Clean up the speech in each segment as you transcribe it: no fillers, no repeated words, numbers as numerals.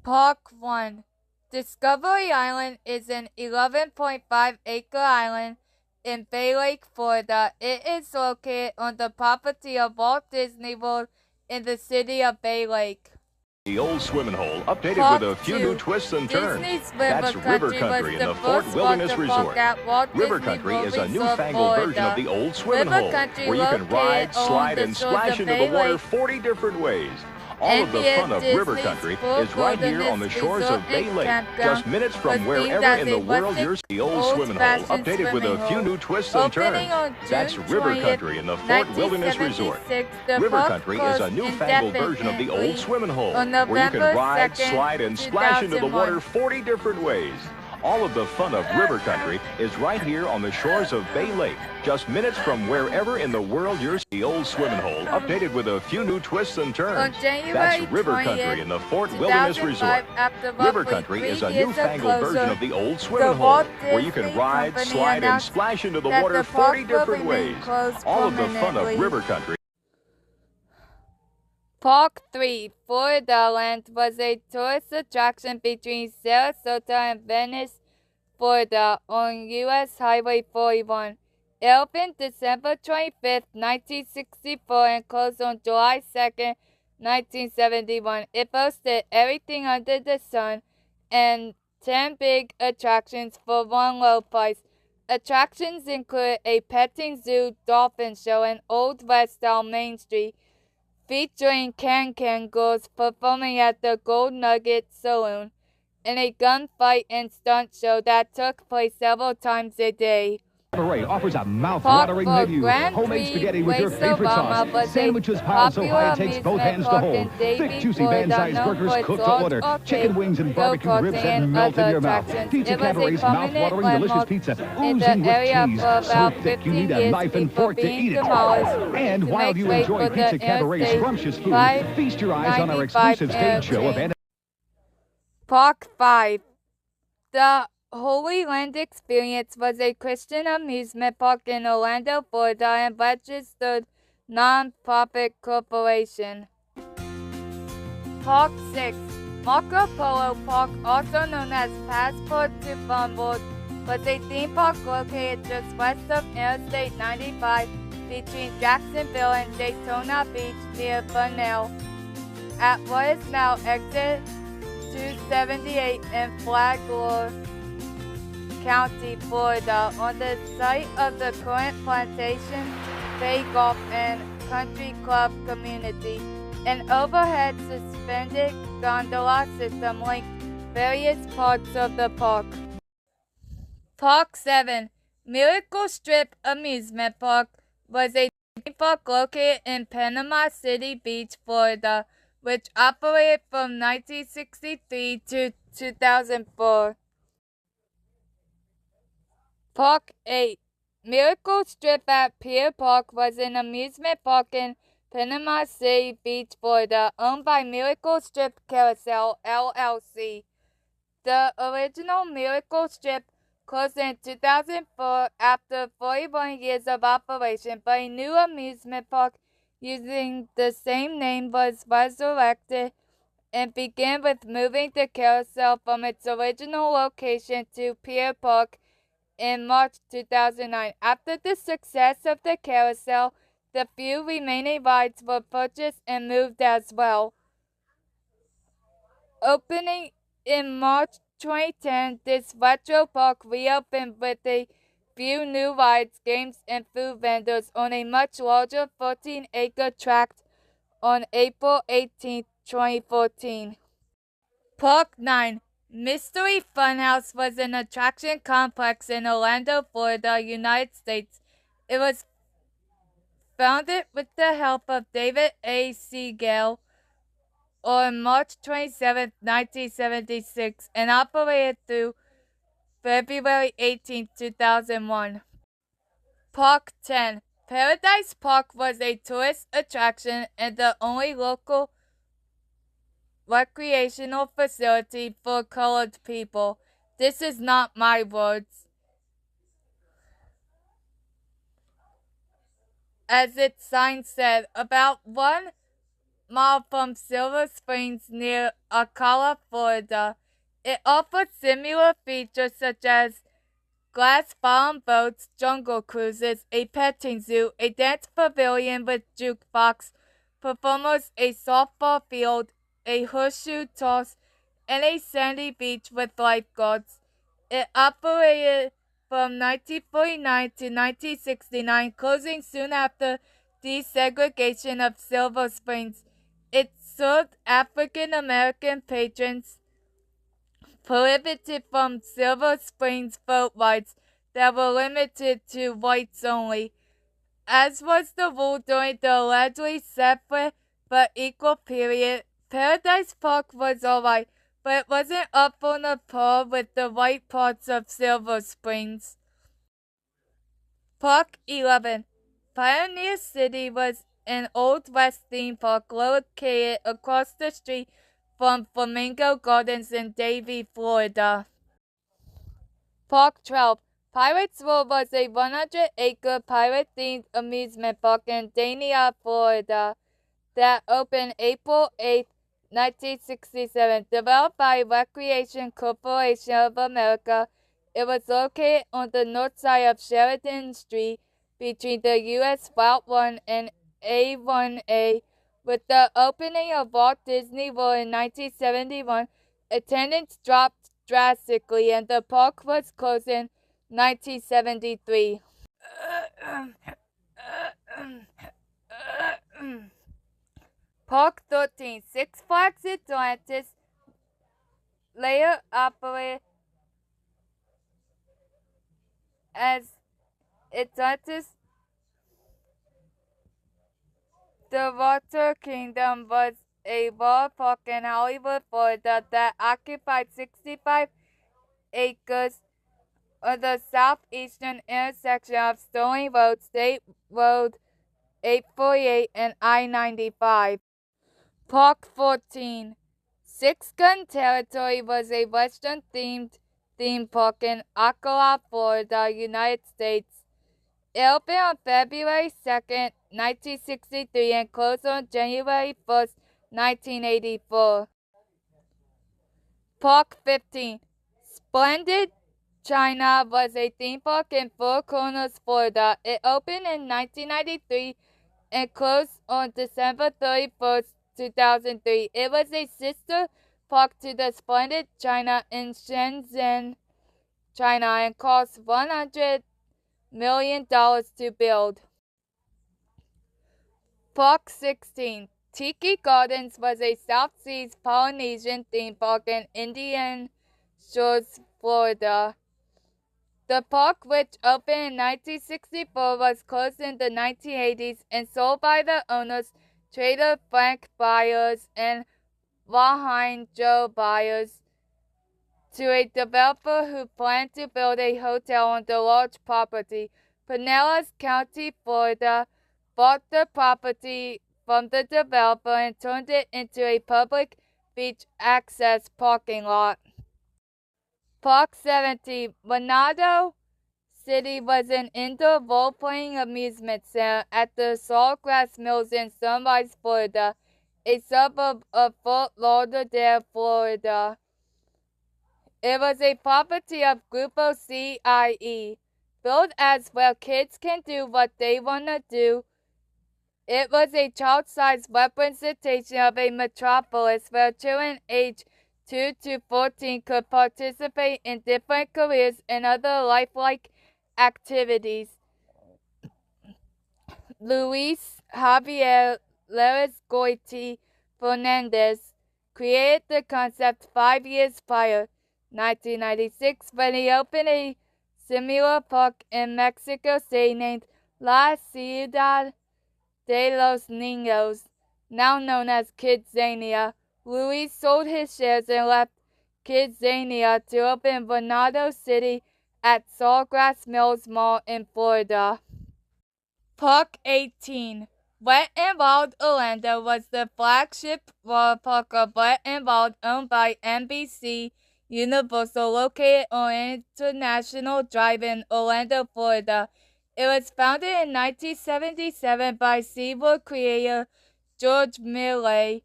Park 1. Discovery Island is an 11.5-acre island in Bay Lake, Florida. It is located on the property of Walt Disney World in the city of Bay Lake. The old swimming hole, updated Park with a few 2. new twists and turns. Disney's That's River Country in the Fort Wilderness Resort. River Country is a newfangled version of the old swimming hole, where you can ride, slide, and splash into the water 40 different ways. All of the fun of River Country is right here on the shores of Bay Lake, just minutes from wherever in the world you're. The old swimming hole, updated with a few new twists and turns. That's River Country in the Fort Wilderness Resort. River Country is a newfangled version of the old swimming hole, where you can ride, slide, and splash into the water 40 different ways. All of the fun of River Country is right here on the shores of Bay Lake, just minutes from wherever in the world you're. The old swimming hole, updated with a few new twists and turns. That's River Country in the Fort Wilderness Resort. River Country is a newfangled version of the old swimming hole, where you can ride, slide, and splash into the water 40 different ways. All of the fun of River Country. Park 3, Florida Land, was a tourist attraction between Sarasota and Venice, Florida, on U.S. Highway 41. It opened December 25, 1964, and closed on July 2, 1971. It boasted everything under the sun and 10 big attractions for one low price. Attractions include a petting zoo, dolphin show, and Old West-style Main Street, featuring can-can girls performing at the Gold Nugget Saloon, and a gunfight and stunt show that took place several times a day. Cabaret offers a mouth-watering menu. Homemade spaghetti with your favorite sauce. Sandwiches piled so high it takes both hands to hold. Thick, juicy van-sized burgers cooked to order. Chicken wings and barbecue ribs that melt in your mouth. Pizza Cabaret's mouth-watering delicious pizza, oozing with cheese. So thick you need a knife and fork to eat it. And while you enjoy Pizza Cabaret's scrumptious food, feast your eyes on our exclusive stage show of Park 5. The Holy Land Experience was a Christian amusement park in Orlando, Florida, and registered non-profit corporation. Park 6. Marco Polo Park, also known as Passport to Fun World, was a theme park located just west of Interstate 95 between Jacksonville and Daytona Beach near Bunnell, at what is now exit 278 in Flagler County, Florida, on the site of the current Plantation Bay Golf and Country Club community. An overhead suspended gondola system linked various parts of the park. Park 7. Miracle Strip Amusement Park was a theme park located in Panama City Beach, Florida, which operated from 1963 to 2004. Park 8. Miracle Strip at Pier Park was an amusement park in Panama City Beach, Florida, owned by Miracle Strip Carousel, LLC. The original Miracle Strip closed in 2004 after 41 years of operation, but a new amusement park using the same name was resurrected and began with moving the carousel from its original location to Pier Park in March 2009. After the success of the carousel, the few remaining rides were purchased and moved as well. Opening in March 2010, this retro park reopened with a few new rides, games, and food vendors on a much larger 14-acre tract on April 18, 2014. Park 9. Mystery Funhouse was an attraction complex in Orlando, Florida, United States. It was founded with the help of David A. Seagal on March 27, 1976, and operated through February 18, 2001. Park 10. Paradise Park was a tourist attraction and the only local recreational facility for colored people. This is not my words. As its sign said, about 1 mile from Silver Springs near Ocala, Florida. It offers similar features such as glass bottom boats, jungle cruises, a petting zoo, a dance pavilion with jukebox, performers, a softball field, a horseshoe toss, and a sandy beach with lifeguards. It operated from 1949 to 1969, closing soon after desegregation of Silver Springs. It served African American patrons, prohibited from Silver Springs boat rides that were limited to whites only, as was the rule during the allegedly separate but equal period. Paradise Park was alright, but it wasn't up on a par with the white parts of Silver Springs. Park 11. Pioneer City was an Old West theme park located across the street from Flamingo Gardens in Davie, Florida. Park 12. Pirates World was a 100-acre pirate-themed amusement park in Dania, Florida, that opened April 8, 1967. Developed by Recreation Corporation of America, it was located on the north side of Sheridan Street between the U.S. Route 1 and A1A. With the opening of Walt Disney World in 1971, attendance dropped drastically and the park was closed in 1973. Park 13. Six Flags Atlantis later operated as Atlantis. The Water Kingdom was a water park in Hollywood, Florida that occupied 65 acres on the southeastern intersection of Sterling Road, State Road 848, and I-95. Park 14. Six Gun Territory was a Western-themed theme park in Ocala, Florida, United States. It opened on February 2nd, 1963 and closed on January 1st, 1984. Park 15. Splendid China was a theme park in Four Corners, Florida. It opened in 1993 and closed on December 31st, 2003. It was a sister park to the Splendid China in Shenzhen, China, and cost $100 million to build. Park 16. Tiki Gardens was a South Seas Polynesian theme park in Indian Shores, Florida. The park, which opened in 1964, was closed in the 1980s and sold by the owners, Trader Frank Byers and Wahin Joe Byers, to a developer who planned to build a hotel on the large property. Pinellas County, Florida, bought the property from the developer and turned it into a public beach access parking lot. Park 70. Monado City was an indoor role-playing amusement center at the Sawgrass Mills in Sunrise, Florida, a suburb of Fort Lauderdale, Florida. It was a property of Grupo CIE, built as where kids can do what they want to do. It was a child-sized representation of a metropolis where children aged 2 to 14 could participate in different careers and other lifelike activities. Luis Javier Larrazgoiti Fernandez created the concept 5 years prior, 1996, when he opened a similar park in Mexico City named La Ciudad de los Niños, now known as Kidzania. Luis sold his shares and left Kidzania to open Venado City at Sawgrass Mills Mall in Florida. Park 18. Wet n Wild Orlando was the flagship water park of Wet n Wild, owned by NBC Universal, located on International Drive in Orlando, Florida. It was founded in 1977 by SeaWorld creator George Millay.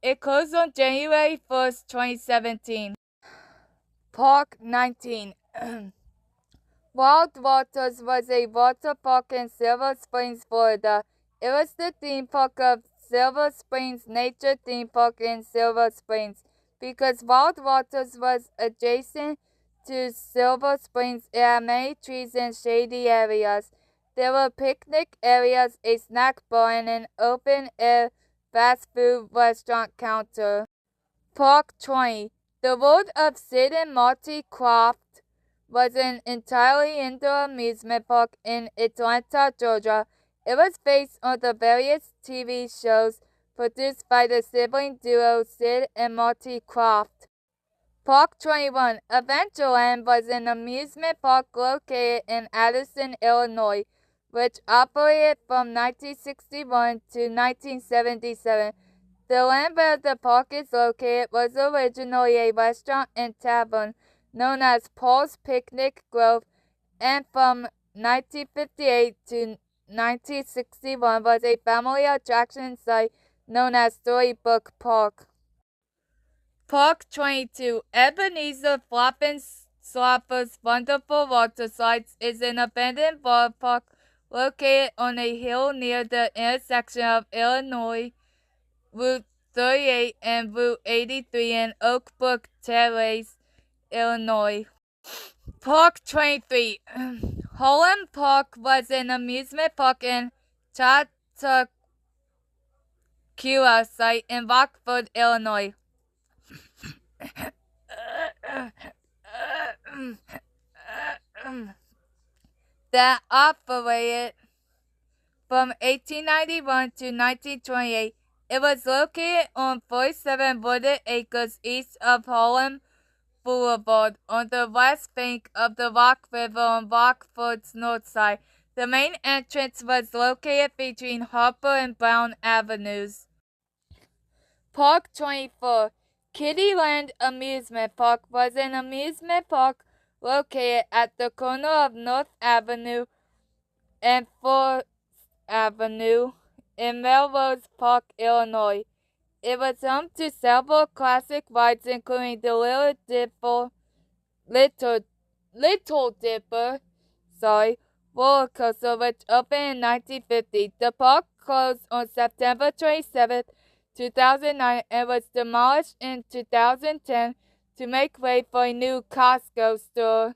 It closed on January 1st, 2017. Park 19. Wild Waters was a water park in Silver Springs, Florida. It was the theme park of Silver Springs Nature Theme Park in Silver Springs. Because Wild Waters was adjacent to Silver Springs, it had many trees and shady areas. There were picnic areas, a snack bar, and an open-air fast food restaurant counter. Park 20. The world of Sid and Marty Krofft was an entirely indoor amusement park in Atlanta, Georgia. It was based on the various TV shows produced by the sibling duo Sid and Marty Krofft. Park 21. Adventureland was an amusement park located in Addison, Illinois, which operated from 1961 to 1977. The land where the park is located was originally a restaurant and tavern known as Paul's Picnic Grove, and from 1958 to 1961 was a family attraction site known as Storybook Park. Park 22. Ebenezer Floppenslopper's Wonderful Water Slides is an abandoned water park located on a hill near the intersection of Illinois Route 38 and Route 83 in Oak Brook Terrace, Illinois. Park 23. Holland Park was an amusement park in Chautauqua site in Rockford, Illinois. That operated from 1891 to 1928. It was located on 47 wooded acres east of Holland Boulevard on the west bank of the Rock River on Rockford's north side. The main entrance was located between Harper and Brown Avenues. Park 24. Kittyland Amusement Park was an amusement park located at the corner of North Avenue and 4th Avenue in Melrose Park, Illinois. It was home to several classic rides, including the Little Dipper roller coaster, which opened in 1950. The park closed on September 27, 2009, and was demolished in 2010 to make way for a new Costco store.